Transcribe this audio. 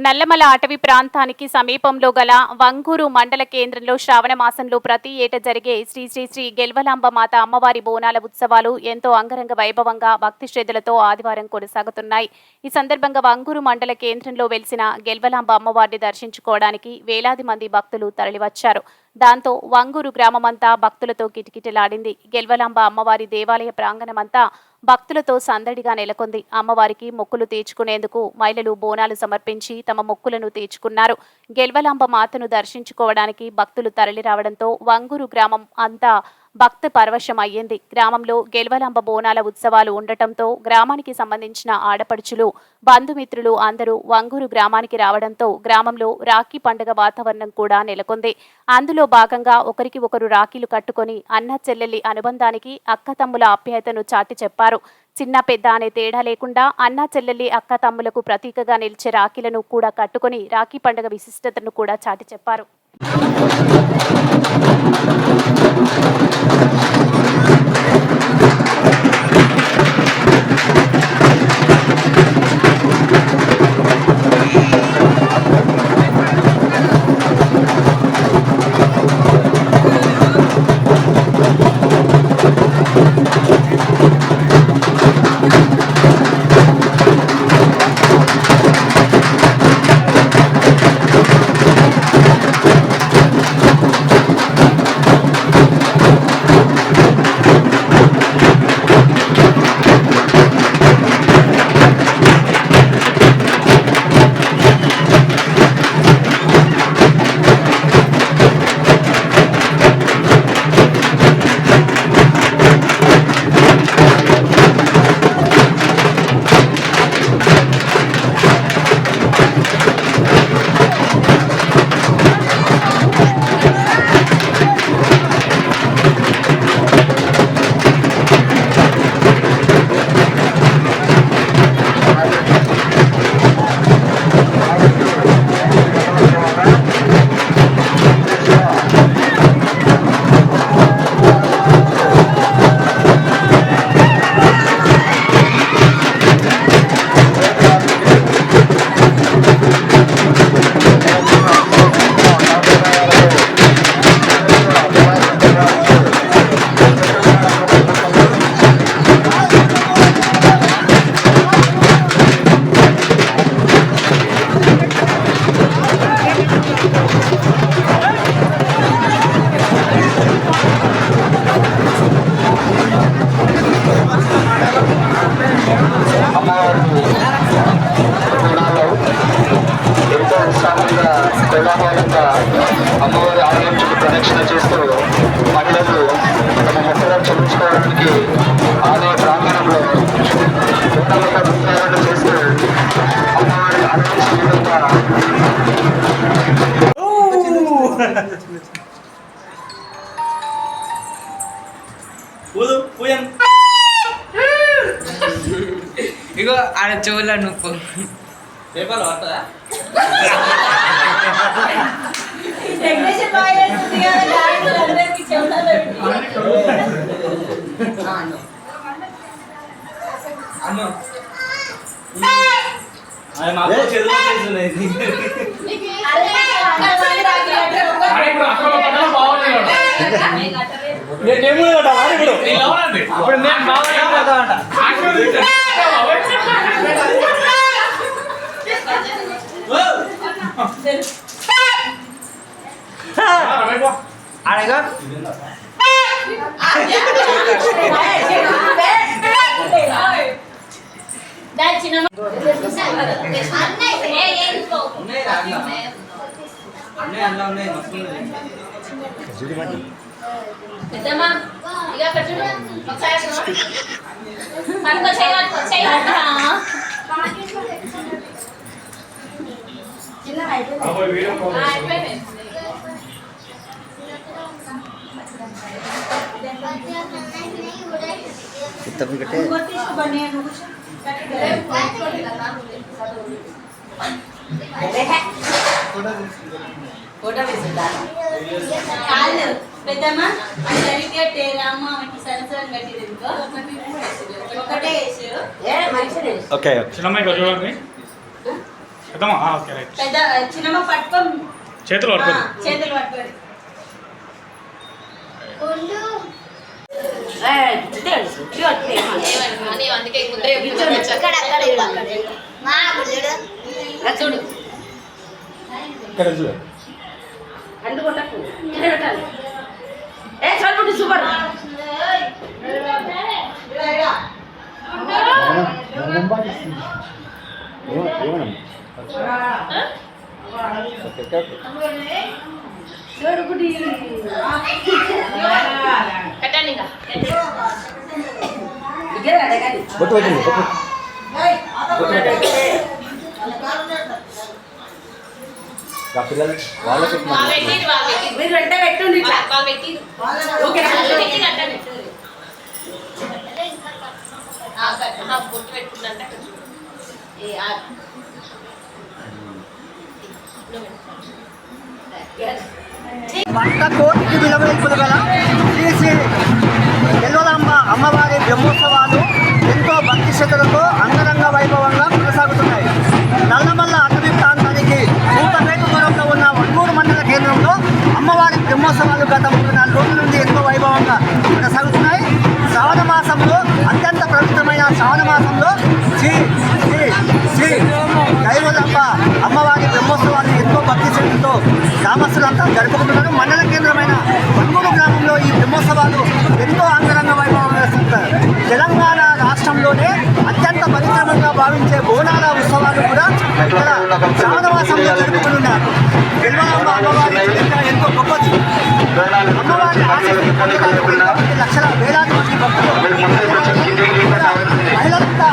నల్లమల అటవీ ప్రాంతానికి సమీపంలో గల వంగూరు మండల కేంద్రంలో శ్రావణ మాసంలో ప్రతి ఏటా జరిగే శ్రీ శ్రీ శ్రీ గెల్వలాంబ మాత అమ్మవారి బోనాల ఉత్సవాలు ఎంతో అంగరంగ వైభవంగా భక్తి శ్రద్ధలతో ఆదివారం కొనసాగుతున్నాయి. ఈ సందర్భంగా వంగూరు మండల కేంద్రంలో వెలిసిన గెల్వలాంబ అమ్మవారిని దర్శించుకోవడానికి వేలాది మంది భక్తులు తరలివచ్చారు. దాంతో వంగూరు గ్రామమంతా భక్తులతో కిటకిటలాడింది. గెల్వలాంబ అమ్మవారి దేవాలయ ప్రాంగణమంతా భక్తులతో సందడిగా నెలకొంది. అమ్మవారికి మొక్కులు తీర్చుకునేందుకు మహిళలు బోనాలు సమర్పించి తమ మొక్కులను తీర్చుకున్నారు. గెల్వలాంబ మాతను దర్శించుకోవడానికి భక్తులు తరలిరావడంతో వంగూరు గ్రామం అంతా భక్త పరవశం అయ్యింది. గ్రామంలో గెల్వలాంబ బోనాల ఉత్సవాలు ఉండటంతో గ్రామానికి సంబంధించిన ఆడపడుచులు, బంధుమిత్రులు అందరూ వంగూరు గ్రామానికి రావడంతో గ్రామంలో రాఖీ పండుగ వాతావరణం కూడా నెలకొంది. అందులో భాగంగా ఒకరికి ఒకరు రాఖీలు కట్టుకొని అన్న చెల్లెలి అనుబంధానికి, అక్క తమ్ముల ఆప్యాయతను చాటి చెప్పారు. చిన్న పెద్ద అనే తేడా లేకుండా అన్న చెల్లెలి, అక్క తమ్ములకు ప్రతీకగా నిలిచే రాఖీలను కూడా కట్టుకొని రాఖీ పండుగ విశిష్టతను కూడా చాటి చెప్పారు. అమ్మవారి ఆలయంకు ప్రదక్షిణ చేస్తూ మహిళలు తమ మొక్కలను చెల్లించుకోవడానికి ఆలయ ప్రాంగణంలో నృత్యాలను చేస్తూ అమ్మవారి ఆలయం విధంగా ఇగో ఆడ చెవుల నువ్వు పేపర్లు పడుతుందా? అడగా పెద్దమ్మా సరిగ్గా రామ్మ సరసరం కట్టింది ఒకటే ఓకే చిన్నమ్మాయి చూడండి పెద్దమ్మా ఓకే రైట్. పెద్ద చిన్నమ్మ పట్టుకోం. చేతులు పట్టుకోండి. చేతులు పట్టుకోండి. చూడు ఇక్కడ చూడు. అందుకుంటకు పెట్టాలి. ఏ చల్పుటి సూపర్. కట్టండి ఇంకా పిల్లలు వాళ్ళకి మీరు వెంట పెట్టుండి పెట్టి బొట్టు పెట్టుకుందంట. వంట కోటికి విలువైపులు గల శ్రీ శ్రీ గెల్వలాంబ అమ్మవారి బ్రహ్మోత్సవాలు ఎంతో భక్తి శ్రద్ధలతో అంగరంగ వైభవంగా కొనసాగుతున్నాయి. నల్లమల్ల అటవీ ప్రాంతానికి 100 మీటర్ల దూరంలో ఉన్న వన్గూరు మండల కేంద్రంలో అమ్మవారి బ్రహ్మోత్సవాలు గత 3-4 రోజుల నుండి ఎంతో వైభవంగా కొనసాగుతున్నాయి. శ్రావణ మాసంలో అత్యంత పవిత్రమైన శ్రావణ మాసంలో శ్రీ శ్రీ శ్రీ గెల్వలాంబ అమ్మవారి బ్రహ్మోత్సవాలు ఎంతో భక్తి శ్రద్ధలతో గ్రామస్తులంతా జరుపుకుంటున్నారు. మండల కేంద్రమైన వన్గూరు గ్రామంలో ఈ బ్రహ్మోత్సవాలు ఎంతో అంగరంగ వైభవంగా జరుగుతాయి. తెలంగాణ రాష్ట్రంలోనే అత్యంత పవిత్రంగా భావించే బోనాల ఉత్సవాలు కూడా ఇక్కడ శ్రావణ మాసంలో జరుపుకుంటున్నారు. గెల్వలాంబ అమ్మవారి చరిత్ర ఎంతో గొప్పది. అమ్మవారి ఆశీస్సులు పొందడానికి ఎంతో మంది లక్షల వేలాది మంది భక్తులు మహిళలంతా